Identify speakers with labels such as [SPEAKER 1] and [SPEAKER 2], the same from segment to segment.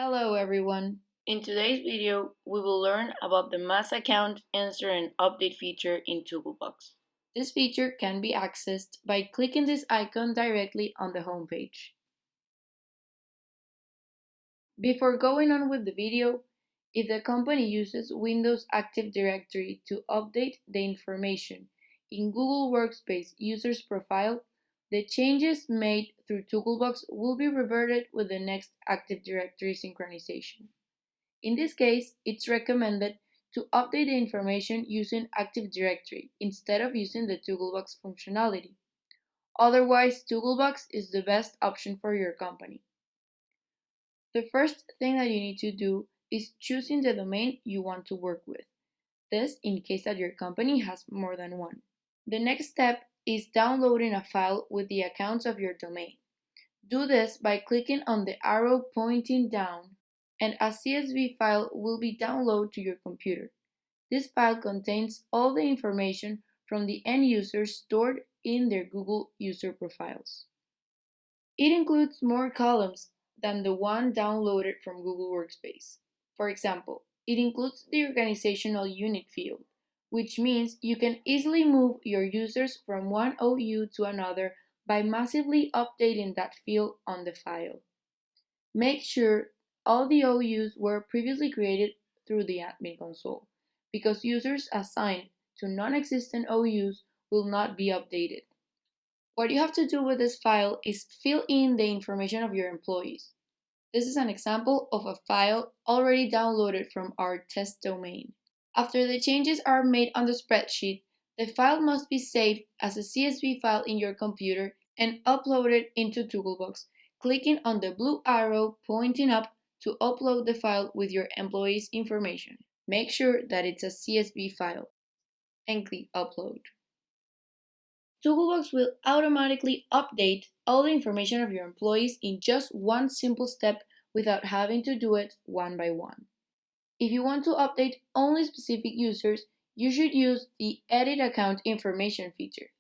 [SPEAKER 1] Hello everyone! In today's video, we will learn about the Mass Account Insert and Update feature in ToogleBox. This feature can be accessed by clicking this icon directly on the home page. Before going on with the video, if the company uses Windows Active Directory to update the information in Google Workspace user's profile, the changes made through ToogleBox will be reverted with the next Active Directory synchronization. In this case, it's recommended to update the information using Active Directory instead of using the ToogleBox functionality. Otherwise, ToogleBox is the best option for your company. The first thing that you need to do is choosing the domain you want to work with. This in case that your company has more than one. The next step is downloading a file with the accounts of your domain. Do this by clicking on the arrow pointing down, and a CSV file will be downloaded to your computer. This file contains all the information from the end users stored in their Google user profiles. It includes more columns than the one downloaded from Google Workspace. For example, it includes the organizational unit field, which means you can easily move your users from one OU to another by massively updating that field on the file. Make sure all the OUs were previously created through the admin console, because users assigned to non-existent OUs will not be updated. What you have to do with this file is fill in the information of your employees. This is an example of a file already downloaded from our test domain. After the changes are made on the spreadsheet, the file must be saved as a CSV file in your computer and uploaded into ToogleBox, clicking on the blue arrow pointing up to upload the file with your employees' information. Make sure that it's a CSV file and click Upload. ToogleBox will automatically update all the information of your employees in just one simple step without having to do it one by one. If you want to update only specific users, you should use the Edit Account Information feature.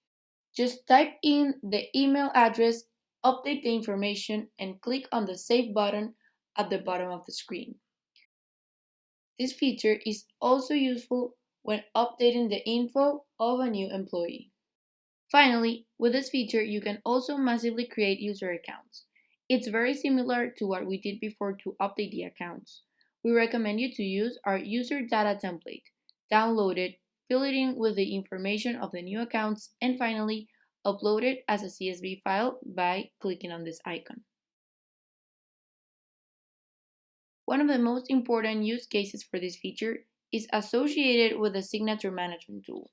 [SPEAKER 1] Just type in the email address, update the information, and click on the Save button at the bottom of the screen. This feature is also useful when updating the info of a new employee. Finally, with this feature, you can also massively create user accounts. It's very similar to what we did before to update the accounts. We recommend you to use our user data template, download it, fill it in with the information of the new accounts, and finally, upload it as a CSV file by clicking on this icon. One of the most important use cases for this feature is associated with the signature management tool.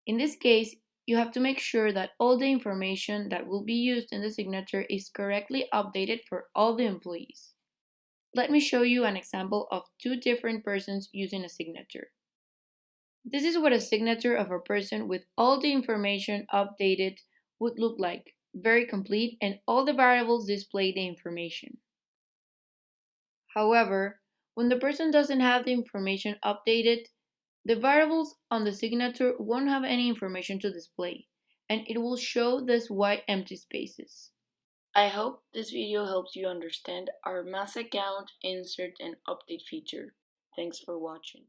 [SPEAKER 1] In this case, you have to make sure that all the information that will be used in the signature is correctly updated for all the employees. Let me show you an example of two different persons using a signature. This is what a signature of a person with all the information updated would look like, very complete, and all the variables display the information. However, when the person doesn't have the information updated, the variables on the signature won't have any information to display, and it will show these white empty spaces. I hope this video helps you understand our Mass Account Insert and Update feature. Thanks for watching.